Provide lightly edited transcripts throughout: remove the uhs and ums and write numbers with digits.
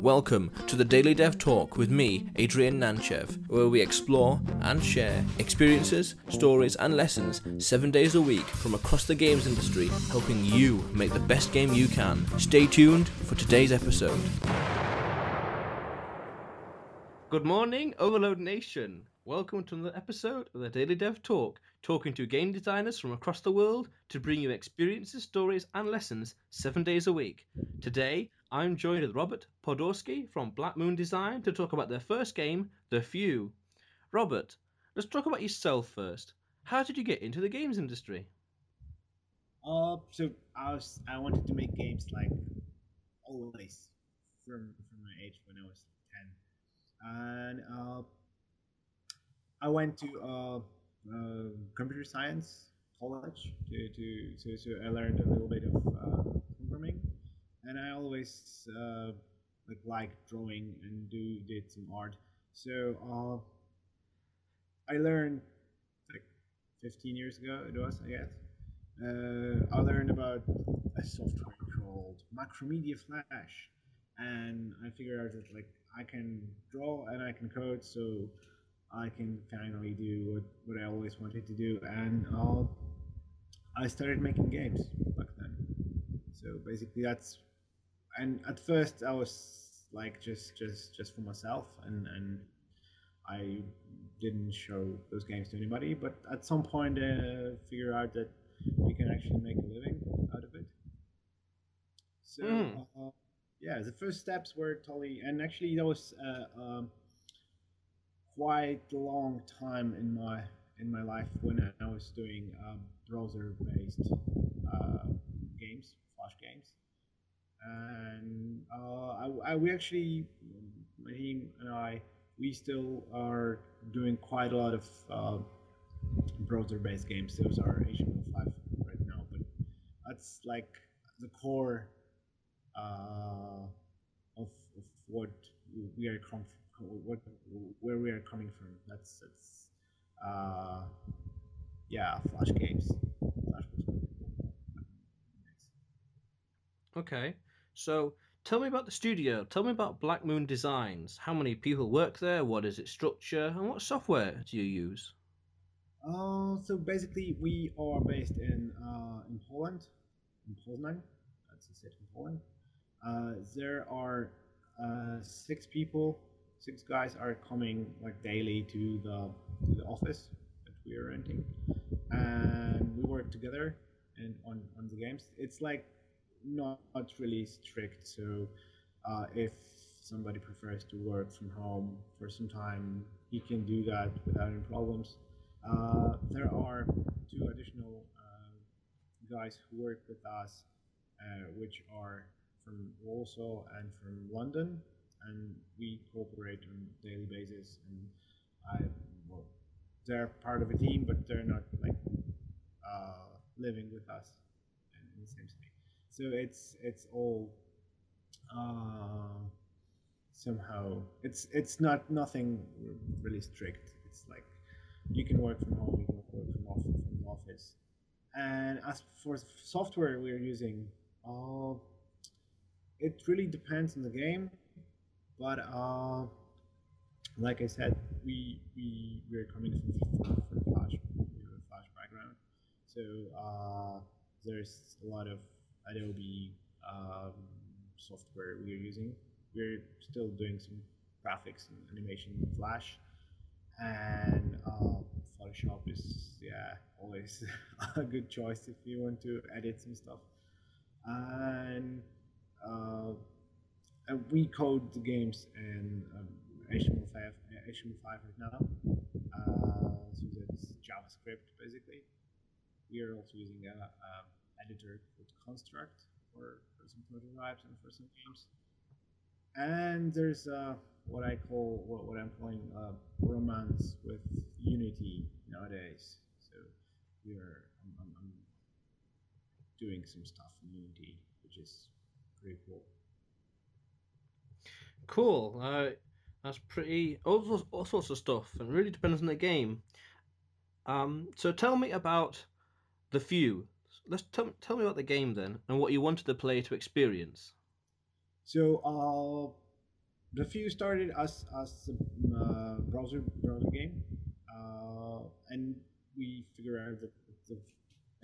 Welcome to the Daily Dev Talk with me, Adrian Nantchev, where we explore and share experiences, stories, and lessons 7 days a week from across the games industry, helping you make the best game you can. Stay tuned for today's episode. Good morning, Overload Nation. Welcome to another episode of the Daily Dev Talk, talking to game designers from across the world to bring you experiences, stories, and lessons 7 days a week. Today, I'm joined with Robert Podgorski from Blackmoon Design to talk about their first game, The Few. Robert, let's talk about yourself first. How did you get into the games industry? So I wanted to make games like always from my age when I was 10, and I went to computer science college so I learned a little bit of programming, and I always liked drawing and did some art. So I learned like 15 years ago it was, I guess. I learned about a software called Macromedia Flash, and I figured out that I can draw and I can code, so I can finally do what I always wanted to do, and I started making games back then. So basically, that's and at first I was like just for myself, and I didn't show those games to anybody. But at some point, figure out that we can actually make a living out of it. So Hmm. yeah, the first steps were totally, and actually that was quite a long time in my life when I was doing browser-based uh, games, Flash games, and we actually, my team and I, we still are doing quite a lot of browser-based games. Those are HTML5 right now, but that's like the core uh, of what we are what where we are coming from. That's uh, yeah, Flash games. Flash was really cool. Nice. Okay. So tell me about the studio. Tell me about Black Moon Designs. How many people work there? What is its structure? And what software do you use? So basically, we are based in Poland, in Poznan. That's a city in Poland. There are 6 people, 6 guys are coming like daily to the office that we are renting, and we work together and on the games. It's like not really strict. So if somebody prefers to work from home for some time, he can do that without any problems. There are 2 additional guys who work with us, which are from Warsaw and from London, and we cooperate on a daily basis. And I, well, they're part of a team, but they're not like living with us in the same city. So it's all uh, somehow it's not nothing really strict. It's like you can work from home, you can work from the office. And as for the software we're using, uh, it really depends on the game. But like I said, we're coming from Flash. We have a Flash background, so there's a lot of Adobe software we're using. We're still doing some graphics and animation in Flash, and Photoshop is, yeah, always a good choice if you want to edit some stuff. And uh, we code the games in HTML5 right now. So that's JavaScript basically. We are also using a editor called Construct for some prototypes and for some games. And there's what I call what I'm calling romance with Unity nowadays. So I'm doing some stuff in Unity, which is pretty cool. Cool. That's pretty all sorts of stuff, and really depends on the game. So tell me about the few. Let's tell me about the game then, and what you wanted the player to experience. So the few started as a browser game, and we figure out that the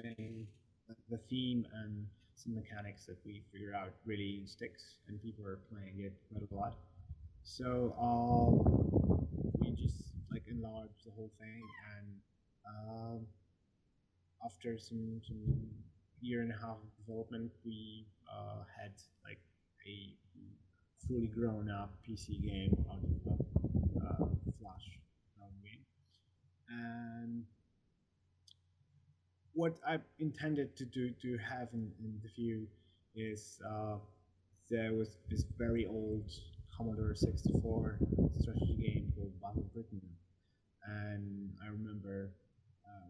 thing, the theme and some mechanics that we figure out really sticks, and people are playing it quite a lot. So we just like enlarge the whole thing, and after some year and a half of development, we had like a fully grown up PC game out of a Flash game. And what I intended to do to have in the view is there was this very old Commodore 64 strategy game called Battle Britain, and I remember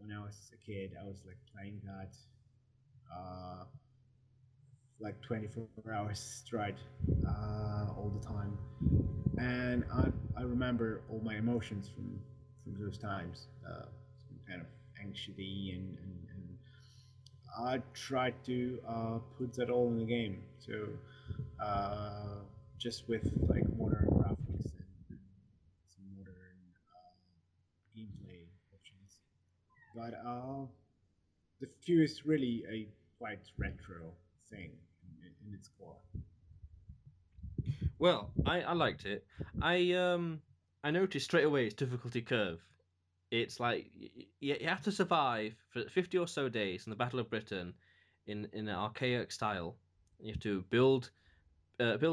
when I was a kid, I was like playing that uh, like 24 hours straight all the time, and I remember all my emotions from those times, some kind of anxiety and I tried to put that all in the game. So just with like modern graphics and some modern gameplay options. But the Few is really a quite retro thing in its core. Well, I liked it. I noticed straight away its difficulty curve. It's like you have to survive for 50 or so days in the Battle of Britain in an archaic style. You have to build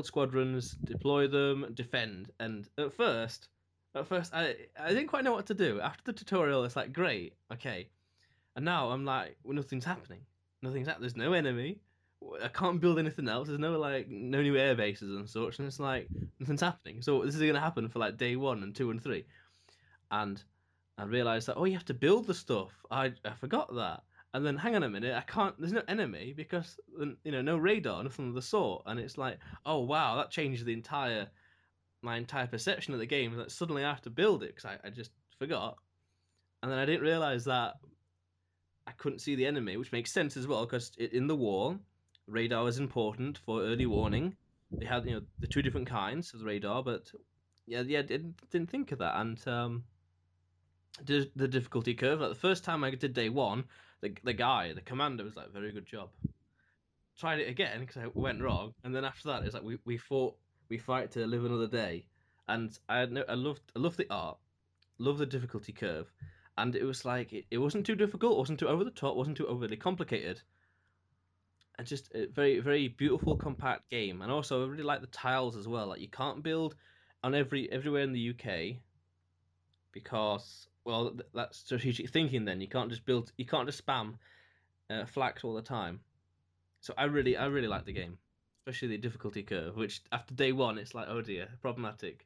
squadrons, deploy them, defend. And at first I didn't quite know what to do. After the tutorial, it's like great, okay. And now I'm like, well, nothing's happening. Nothing's happening. There's no enemy. I can't build anything else. There's no new air bases and such. And it's like nothing's happening. So this is gonna happen for like day one and two and three. And I realized that you have to build the stuff. I forgot that. And then hang on a minute, I can't. There's no enemy because no radar, nothing of the sort. And it's like, oh wow, that changed my entire perception of the game. That suddenly I have to build it because I just forgot. And then I didn't realize that I couldn't see the enemy, which makes sense as well because in the war, radar was important for early warning. They had the two different kinds of the radar, but yeah, didn't think of that. And did the difficulty curve. Like the first time I did day one, the commander was like, "Very good job." Tried it again because I went wrong, and then after that, it's like we fight to live another day, and I loved the art, loved the difficulty curve, and it was like it wasn't too difficult, wasn't too over the top, wasn't too overly complicated, and just a very very beautiful compact game. And also, I really like the tiles as well. Like you can't build on everywhere in the UK because well that's strategic thinking. Then you can't just spam flax all the time. So I really like the game, especially the difficulty curve. Which after day one, it's like oh dear, problematic.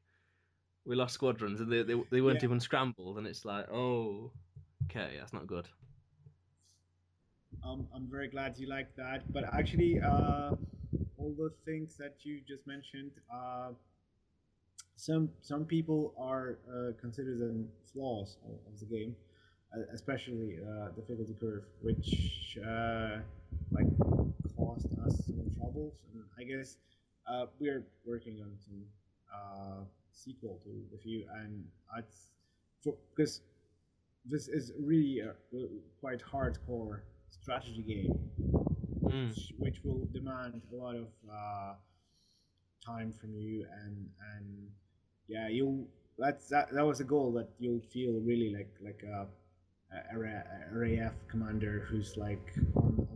We lost squadrons and they weren't Yeah, even scrambled, and it's like oh okay, that's not good. I'm very glad you like that. But actually, all the things that you just mentioned, some people are consider them flaws of the game, especially difficulty curve, which like caused us some troubles. And I guess we're working on some sequel to the few, and it's because this is really a quite hardcore strategy game, Mm. which will demand a lot of time from you, and yeah, that was a goal that you'll feel really like a RAF commander who's like on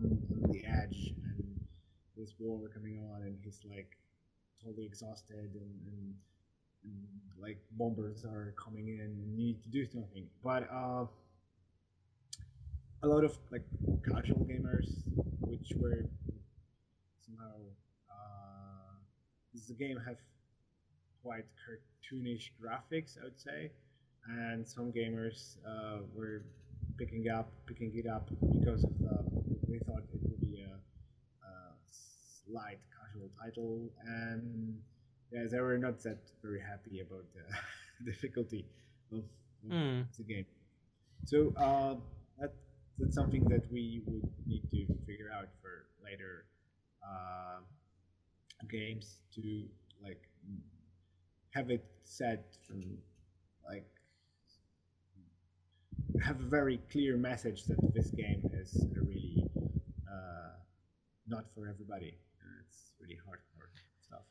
the edge, and this war coming on, and he's like totally exhausted, and like bombers are coming in and you need to do something. But a lot of like casual gamers, which were somehow this game have quite cartoonish graphics, I would say, and some gamers were picking it up because of they thought it would be a light casual title, and yeah, they were not that very happy about the difficulty of Mm. the game. So that that's something that we would need to figure out for later uh, games to like have it set from like have a very clear message that this game is really uh, not for everybody. It's really hardcore stuff.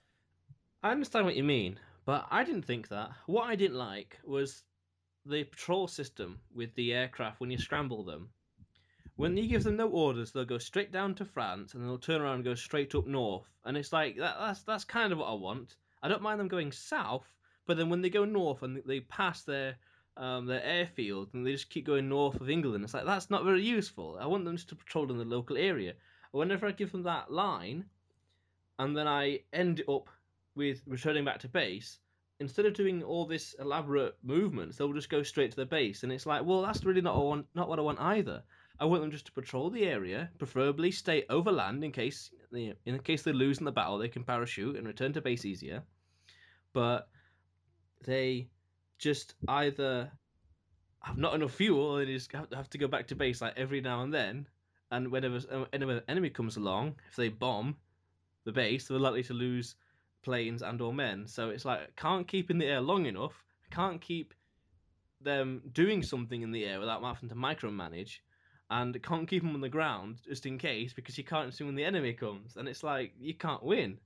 I understand what you mean, but I didn't think that. What I didn't like was the patrol system with the aircraft when you scramble them. When you give them no orders, they'll go straight down to France and they'll turn around and go straight up north. And it's like that's kind of what I want. I don't mind them going south, but then when they go north and they pass their airfield and they just keep going north of England, it's like that's not very useful. I want them just to patrol in the local area. Whenever I give them that line, and then I end up with returning back to base. Instead of doing all this elaborate movements, they'll just go straight to the base, and it's like, well, that's really not what I want either. I want them just to patrol the area, preferably stay overland in case they lose in the battle, they can parachute and return to base easier. But they just either have not enough fuel, or they just have to go back to base like every now and then. And whenever an enemy comes along, if they bomb, the base, they're likely to lose planes and or men. So it's like I can't keep in the air long enough. I can't keep them doing something in the air without having to micromanage, and can't keep them on the ground just in case because you can't see when the enemy comes. And it's like you can't win.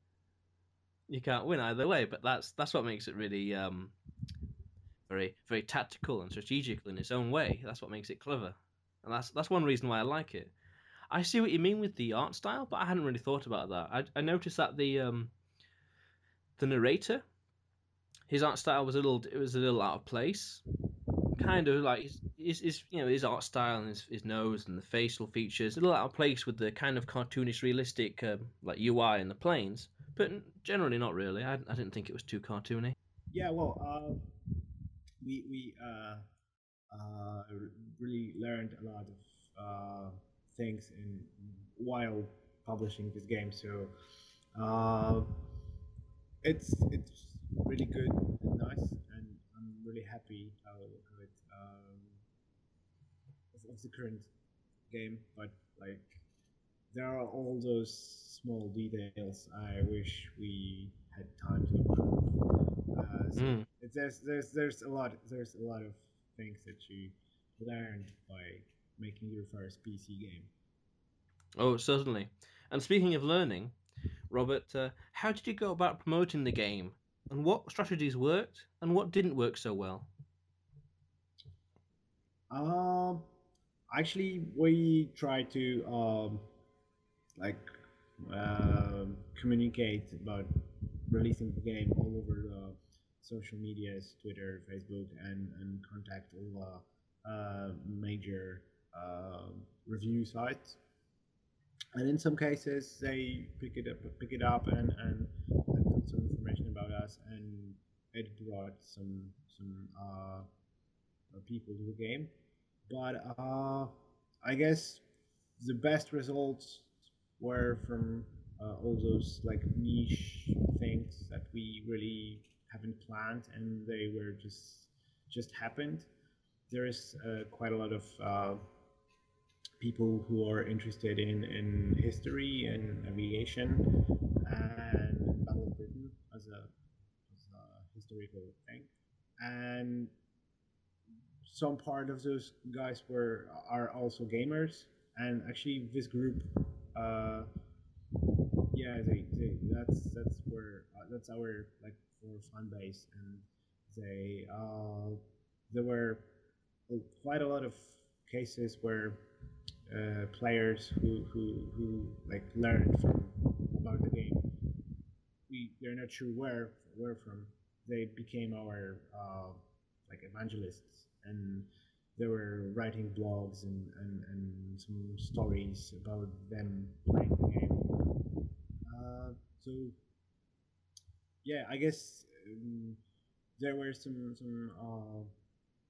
You can't win either way. But that's what makes it really very very tactical and strategical in its own way. That's what makes it clever, and that's one reason why I like it. I see what you mean with the art style, but I hadn't really thought about that. I noticed that the narrator, his art style was a little out of place. Kind of like his art style and his nose and the facial features a little out of place with the kind of cartoonish, realistic like UI and the planes, but generally not really. I didn't think it was too cartoony. Yeah, well, we really learned a lot of things in while publishing this game. So uh, it's really good and nice, and I'm really happy how it of the current game. But like there are all those small details I wish we had time to improve. So Mm. there's a lot of things that you learned by making your first PC game. Oh, certainly. And speaking of learning, Robert, how did you go about promoting the game, and what strategies worked and what didn't work so well? Um, Actually, we try to like communicate about releasing the game all over the social medias, Twitter, Facebook, and contact all major review sites. And in some cases, they pick it up, and put some information about us, and it brought some people to the game. But I guess the best results were from all those like niche things that we really haven't planned, and they were just happened. There is quite a lot of people who are interested in history and aviation and Battle of Britain as a historical thing, and some part of those guys were are also gamers, and actually this group uh yeah that's where that's our like core fan base, and they there were quite a lot of cases where players who like learned from about the game, we're not sure where from, they became our like evangelists, and they were writing blogs and some stories about them playing the game. So yeah, I guess there were some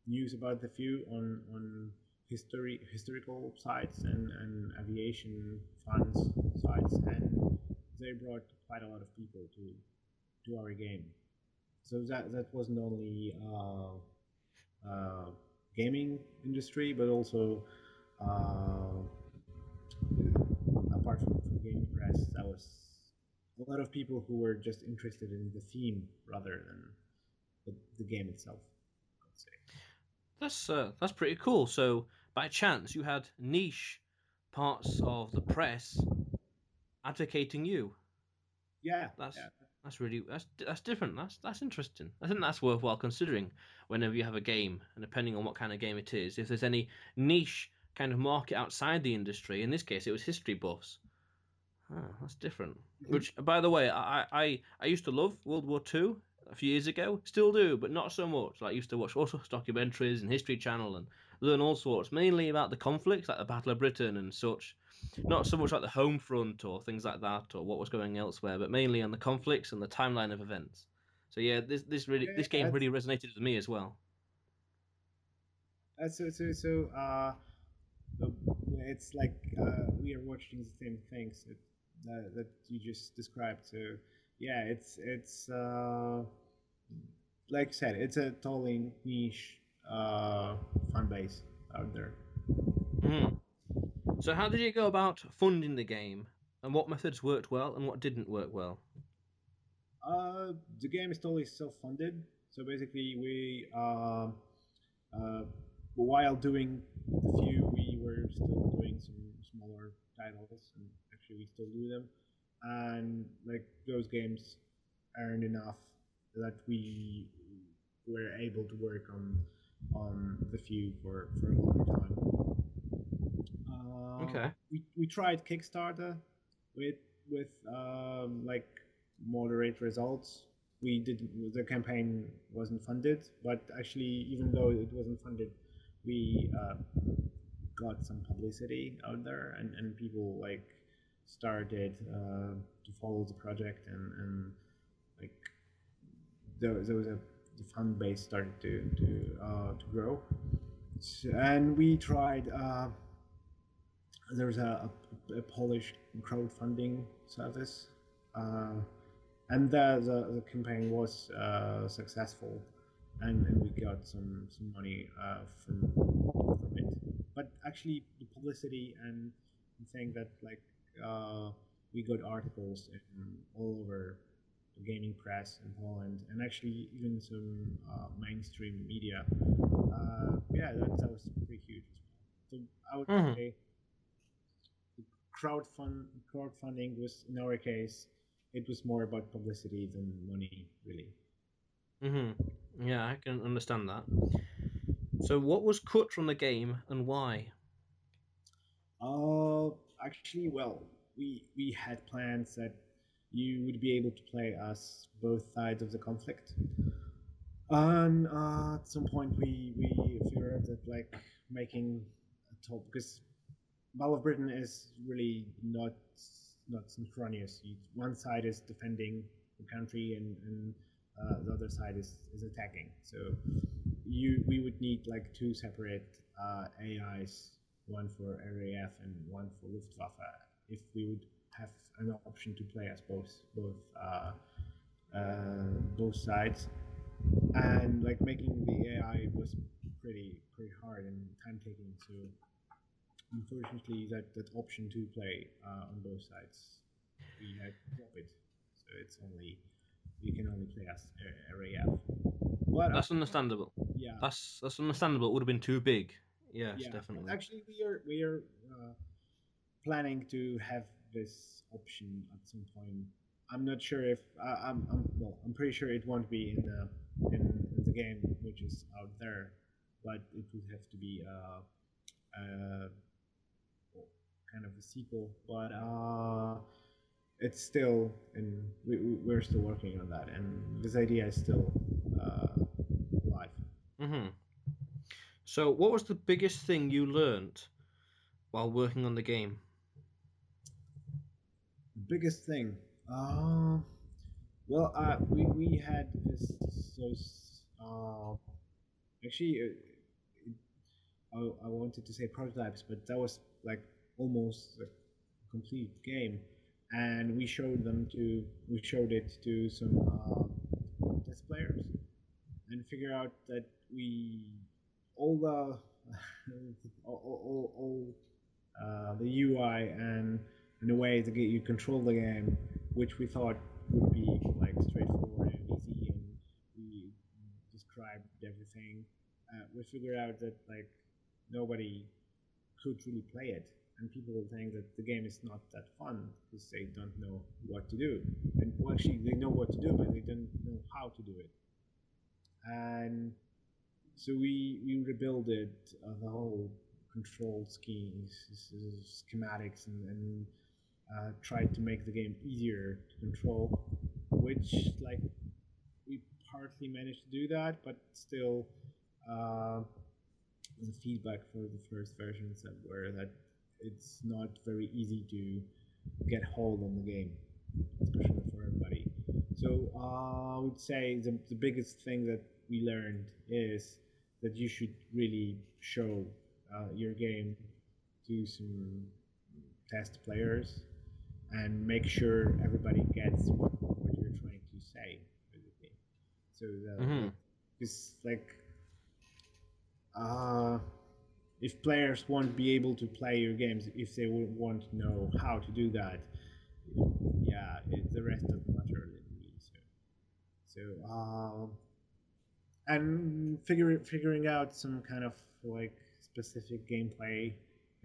news about the few on historical sites and aviation funds sites, and they brought quite a lot of people to our game. So that wasn't only gaming industry, but also uh, apart from gaming press, that was a lot of people who were just interested in the theme rather than the game itself, I would say. That's pretty cool. So by chance, you had niche parts of the press advocating you. Yeah, That's yeah, that's really that's different. That's interesting. I think that's worthwhile considering whenever you have a game, and depending on what kind of game it is. If there's any niche kind of market outside the industry, in this case, it was history buffs. Ah, that's different. hmm Which, by the way, I used to love World War Two a few years ago. Still do, but not so much. Like, I used to watch all sorts of documentaries and History Channel and learn all sorts, mainly about the conflicts, like the Battle of Britain and such. Not so much like the home front or things like that or what was going elsewhere, but mainly on the conflicts and the timeline of events. So yeah, yeah, this game really resonated with me as well. so. Uh, it's like we are watching the same things that you just described. So yeah, it's like I said, it's a totally niche fan base out there. Hmm. So how did you go about funding the game, and what methods worked well and what didn't work well? The game is totally self-funded. So basically, we uh, while doing the few, we were still doing some smaller titles, and actually we still do them. And like those games earned enough that we were able to work on the few for a longer time. Okay. We tried Kickstarter with like moderate results. We did The campaign wasn't funded, but actually, even though it wasn't funded, we got some publicity out there, and people like started to follow the project, and like there was a the fan base started to grow. And we tried. There's a Polish crowdfunding service, uh, and the campaign was successful, and we got some money from it. But actually, the publicity and saying that like we got articles in all over the gaming press in Poland, and actually even some mainstream media. Yeah, that was pretty huge as well. So I would Hmm. say crowdfunding was, in our case, it was more about publicity than money, really. Hmm. Yeah, I can understand that. So what was cut from the game and why? Uh, Actually, well, we had plans that you would be able to play as both sides of the conflict. And at some point, we figured that like making a top, because Battle of Britain is really not synchronous. One side is defending the country, and the other side is attacking. So we would need like two separate AIs, one for RAF and one for Luftwaffe, if we would have an option to play as both sides. And like making the AI was pretty hard and time taking. So unfortunately, that option to play on both sides, we had to drop it. So it's only we can only play as RAF. But That's understandable. yeah, That's understandable. It would have been too big. Yes, yeah. But definitely. actually, we are planning to have this option at some point. I'm not sure if I'm pretty sure it won't be in the game which is out there, but it would have to be kind of a sequel. But it's still in we're still working on that, and this idea is still alive. Hmm. So what was the biggest thing you learnt while working on the game? Biggest thing, uh, well, we had this those actually I wanted to say prototypes, but that was like almost a complete game, and we showed it to some test players, and figure out that we all the all the UI and the way that you control the game, which we thought would be like straightforward and easy, and we described everything, we figured out that like nobody could really play it, and people will think that the game is not that fun because they don't know what to do. And well, actually, they know what to do, but they don't know how to do it. And so we rebuilt it, the whole control schemes, schematics, and tried to make the game easier to control, which like we partly managed to do that, but still uh, the feedback for the first versions that were that it's not very easy to get hold on the game, especially for everybody. So I would say the biggest thing that we learned is that you should really show your game to some test players and make sure everybody gets what you're trying to say, basically. So Mm-hmm. because like uh, if players won't be able to play your games if they won't know how to do that, yeah, the rest doesn't matter really. So and figuring out some kind of like specific gameplay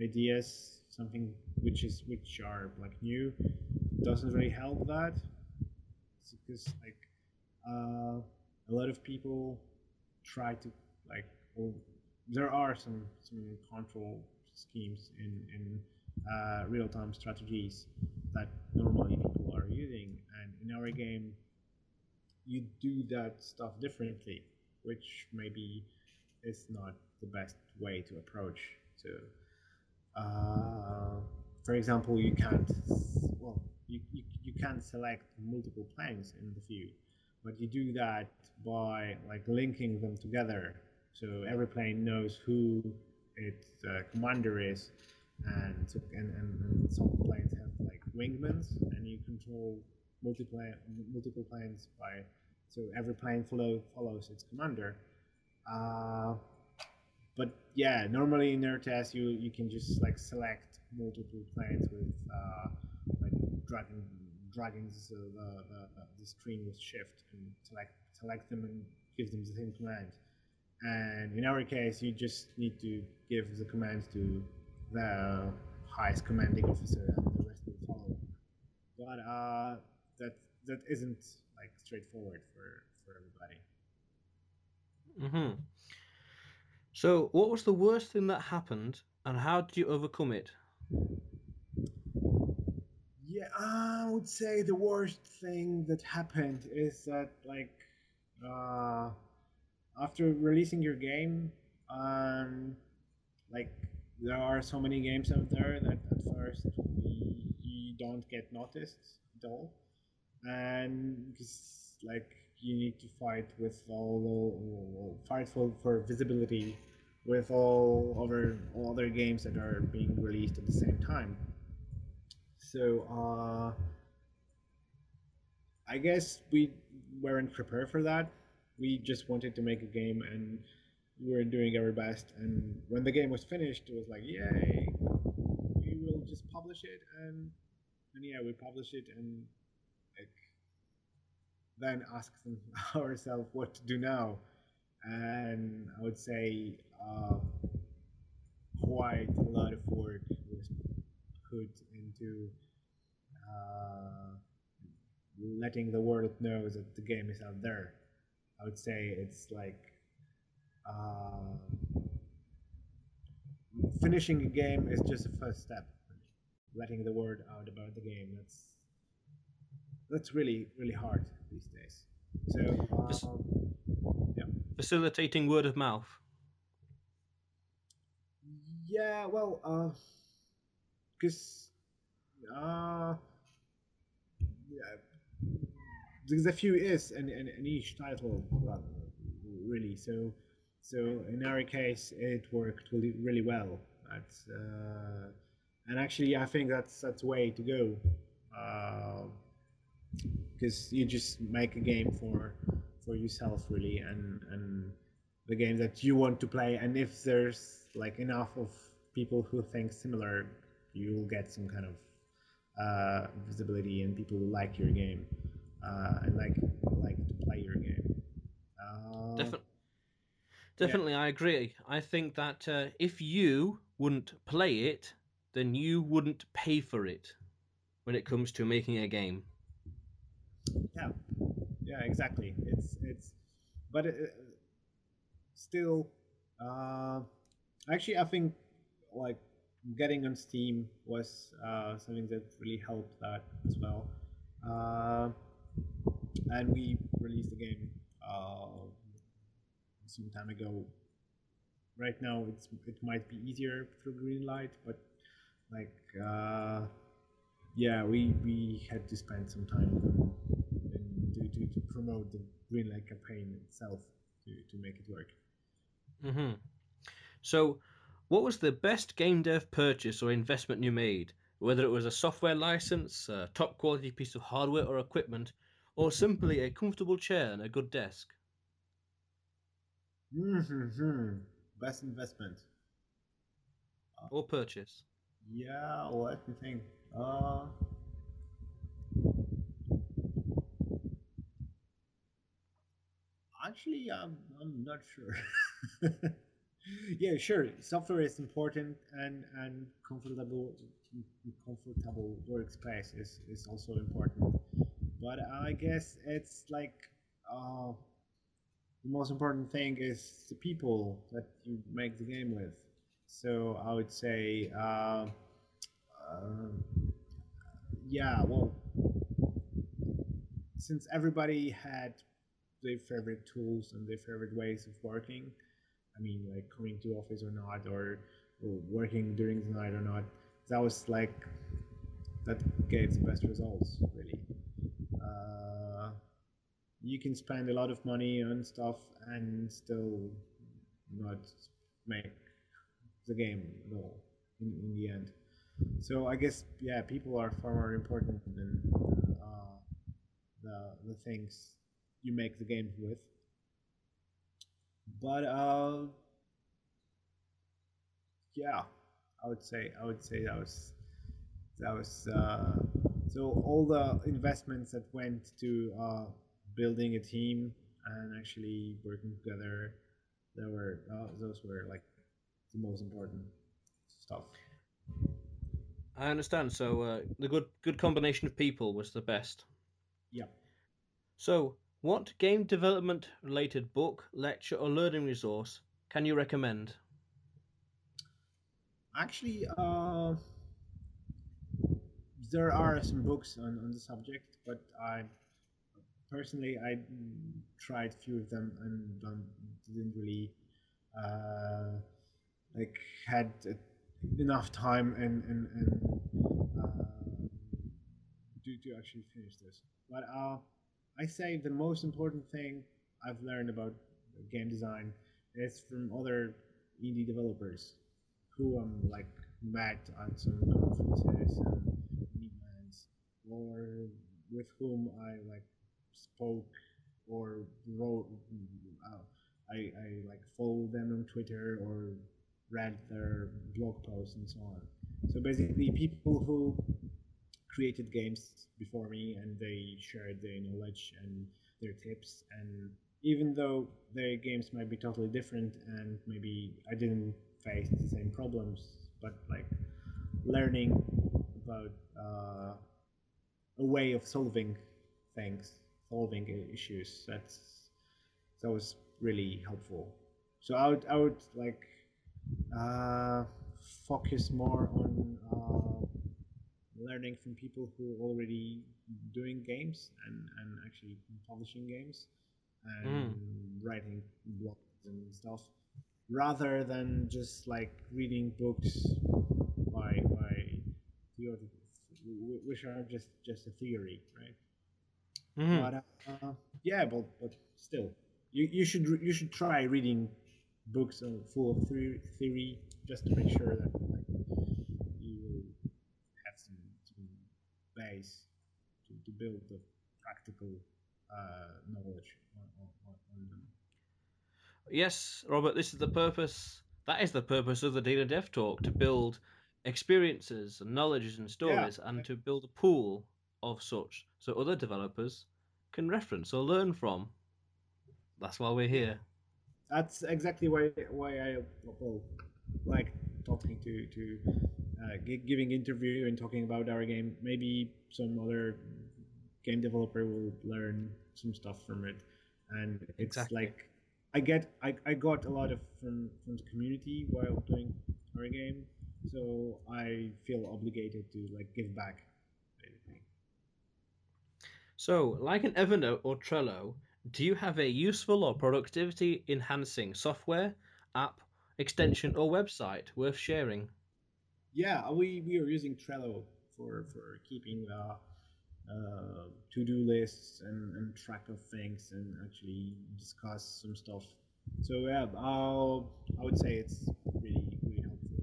ideas, something which are like new, doesn't really help that because like a lot of people try to like well, there are some control schemes in real time strategies that normally people are using, and in our game you do that stuff differently, which maybe is not the best way to approach. So uh, for example, you can't well you can't select multiple planes in the view, but you do that by like linking them together. So every plane knows who its commander is, and and some planes have like wingmans, and you control multiple multiple planes by so every plane follows its commander. Uh, but yeah, normally in RTS you can just like select multiple planes with like dragging the screen with shift and select them and give them the same command. And in our case, you just need to give the commands to the highest commanding officer, and the rest will follow. But that that isn't like straightforward for everybody. Mm-hmm. So, what was the worst thing that happened, and how did you overcome it? Yeah, I would say the worst thing that happened is that like uh, after releasing your game, like there are so many games out there that at first you don't get noticed at all, and because like you need to fight with fight for visibility with all other games that are being released at the same time. So I guess we weren't prepared for that. We just wanted to make a game, and we were doing our best. And when the game was finished, it was like, yay! We will just publish it, and yeah, we published it, and like then ask ourselves what to do now. And I would say quite a lot of work was put into uh, letting the world know that the game is out there. I would say it's like uh, finishing a game is just a first step. Letting the word out about the game, that's really hard these days. So Fac- yeah, Facilitating word of mouth. yeah. Well, because yeah, there's a few is in each title, really. So in our case, it worked really well. That's and actually, I think that's way to go. Because you just make a game for yourself really, and the game that you want to play, and if there's like enough of people who think similar, you'll get some kind of visibility, and people will like your game and like to play your game. uh, Definitely. Yeah. Definitely, I agree. I think that if you wouldn't play it, then you wouldn't pay for it when it comes to making a game. Yeah. Yeah. Exactly. It's, but still, uh, actually, I think like getting on Steam was something that really helped that as well. Uh, and we released the game some time ago. Right now, it might be easier through Greenlight, but like yeah, we had to spend some time to promote the Greenlight campaign itself to make it work. Hmm. So, what was the best game dev purchase or investment you made? Whether it was a software license, a top quality piece of hardware or equipment, or simply a comfortable chair and a good desk, Hmm. Best investment. or purchase. Yeah, let me think. Uh, Actually, I'm not sure. Yeah, sure. Software is important, and comfortable workspace is also important. But I guess it's like the most important thing is the people that you make the game with. So I would say, uh, yeah. Well, since everybody had their favorite tools and their favorite ways of working, I mean, like coming to office or not, or working during the night or not. That was like that gave the best results, really. Uh, you can spend a lot of money on stuff and still not make the game at all in the end. So I guess yeah, people are far more important than the things you make the game with. But yeah, I would say that was so all the investments that went to building a team and actually working together. Those were like the most important stuff. I understand. So, the good combination of people was the best. Yeah, So, what game development related book, lecture, or learning resource can you recommend? actually, there are some books on the subject, but I personally I tried a few of them and didn't really uh, like had enough time and to actually finish this. But I say the most important thing I've learned about game design is from other indie developers who like met at some conferences and events, or with whom I like spoke or wrote. Uh, I like follow them on Twitter or read their blog posts and so on. So basically, people who created games before me and they shared their knowledge and their tips, and even though their games might be totally different and maybe I didn't face the same problems, but like learning about a way of solving things, solving issues, that was really helpful. So I would like uh, focus more on learning from people who are already doing games and actually publishing games Mm. and writing blogs and stuff, rather than just like reading books by theory, which are just a theory, right? Hmm. But yeah, but still, you should try reading books full of theory just to make sure that like you will have some base to build the practical knowledge on them. Yes, Robert, this is the purpose. That is the purpose of the Daily Dev Talk to build experiences and knowledges and Yeah, stories and to build a pool of such so other developers can reference or learn from. That's why we're yeah, here. That's exactly why I well, like talking to giving interview and talking about our game. Maybe some other game developer will learn some stuff from it, and it's Exactly. like I got a lot of from the community while doing our game, so I feel obligated to like give back, basically. So, like an Evernote or Trello, do you have a useful or productivity enhancing software, app, extension, or website worth sharing? Yeah, we are using Trello for keeping to-do lists and track of things and actually discuss some stuff. So yeah, I would say it's really helpful.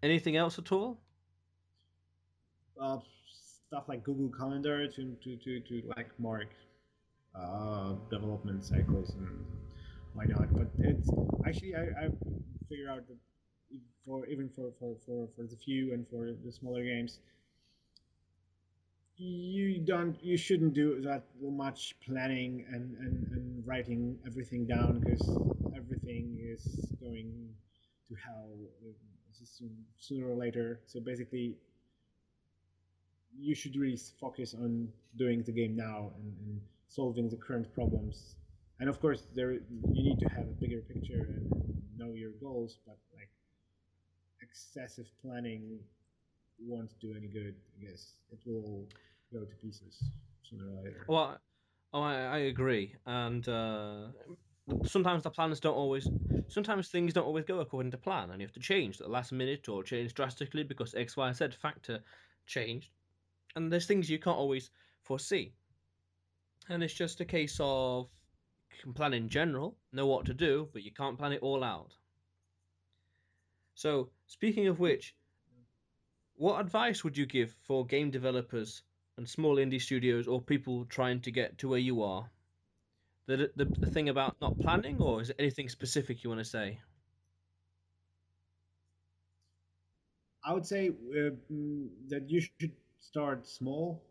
Anything else at all? Stuff like Google Calendar to like mark development cycles and why not? But it's actually I figure out that for even for the few and for the smaller games, you shouldn't do that much planning and writing everything down because everything is going to hell sooner or later. So basically you should really focus on doing the game now and solving the current problems. And of course, there you need to have a bigger picture and know your goals. But like excessive planning won't do any good. I guess it will go to pieces sooner or later. Well, I agree, and sometimes the plans don't always. Sometimes things don't always go according to plan, and you have to change at the last minute or change drastically because X, Y, Z factor changed, and there's things you can't always foresee. And it's just a case of you can plan in general, know what to do, but you can't plan it all out. So, speaking of which, what advice would you give for game developers and small indie studios or people trying to get to where you are? The thing about not planning, or is it anything specific you want to say? I would say that you should start small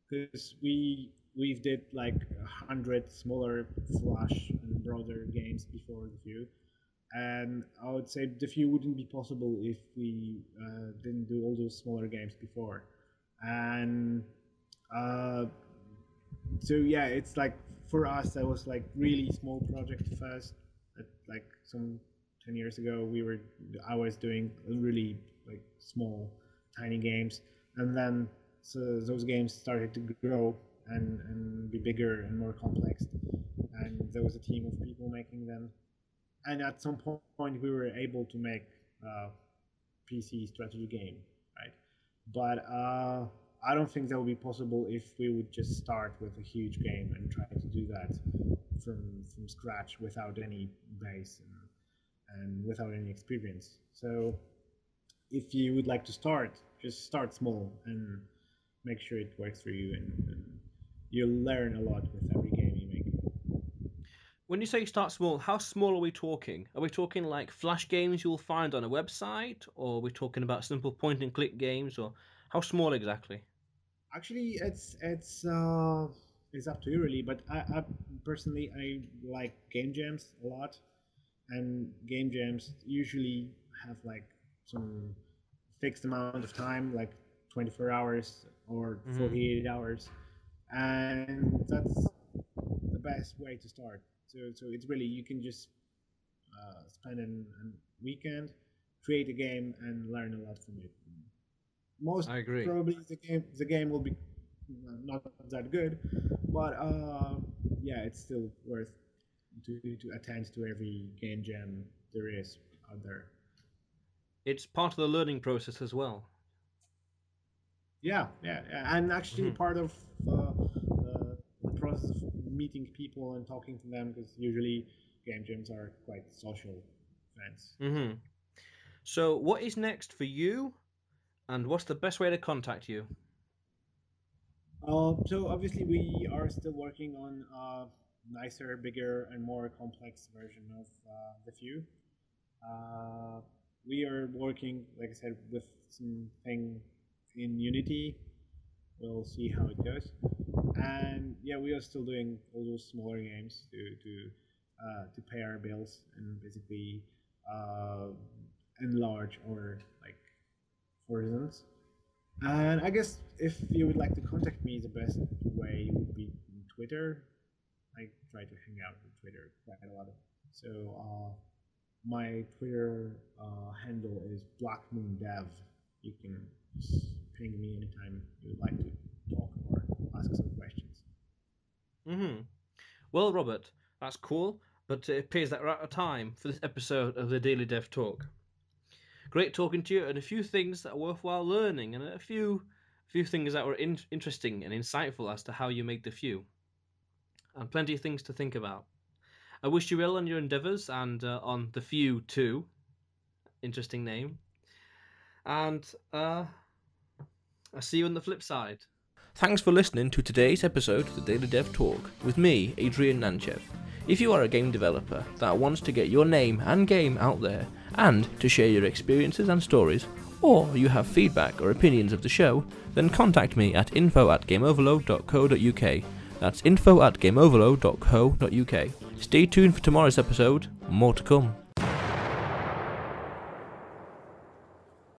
because we've did like 100 smaller Flash and browser games before the Vue, and I would say the Vue wouldn't be possible if we didn't do all those smaller games before, and uh, so yeah, it's like for us that was like really small project first. At like some 10 years ago, I was doing really like small, tiny games, and then so those games started to grow and be bigger and more complex, and there was a team of people making them, and at some point we were able to make a PC strategy game, right? But I don't think that would be possible if we would just start with a huge game and try to do that from scratch without any base and without any experience. So if you would like to start, just start small and make sure it works for you, and you'll learn a lot with every game you make. When you say start small, how small are we talking? Are we talking like flash games you'll find on a website, or are we talking about simple point and click games, or how small exactly? Actually, it's up to you really. But I personally I like game jams a lot, and game jams usually have like some fixed amount of time, like 24 hours or Hmm. 48 hours, and that's the best way to start. So it's really you can just spend a weekend, create a game, and learn a lot from it. Most I agree. probably the game will be not that good, but yeah, it's still worth to attend to every game jam there is out there. It's part of the learning process as well. Yeah, and actually Hmm. part of the process of meeting people and talking to them because usually game jams are quite social events. So. Hmm. So, what is next for you, and what's the best way to contact you? So obviously we are still working on a nicer, bigger, and more complex version of the Vue. Uh, we are working, like I said, with something in Unity. We'll see how it goes. And yeah, we are still doing all those smaller games to to pay our bills and basically enlarge our like horizons. And I guess if you would like to contact me, the best way would be Twitter. I try to hang out with Twitter quite a lot. So my Twitter handle is BlackmoonDev. You can just ping me anytime you would like to talk or ask some questions. Well, Robert, that's cool, but it appears that we're out of time for this episode of the Daily Dev Talk. Great talking to you, and a few things that are worthwhile learning, and a few things that were interesting and insightful as to how you make the few, and plenty of things to think about. I wish you well on your endeavours and on the few too. Interesting name. And I'll see you on the flip side. Thanks for listening to today's episode of the Daily Dev Talk with me, Adrian Nantchev. If you are a game developer that wants to get your name and game out there and to share your experiences and stories, or you have feedback or opinions of the show, then contact me at info@gameoverload.co.uk. That's info@gameoverload.co.uk. Stay tuned for tomorrow's episode, more to come.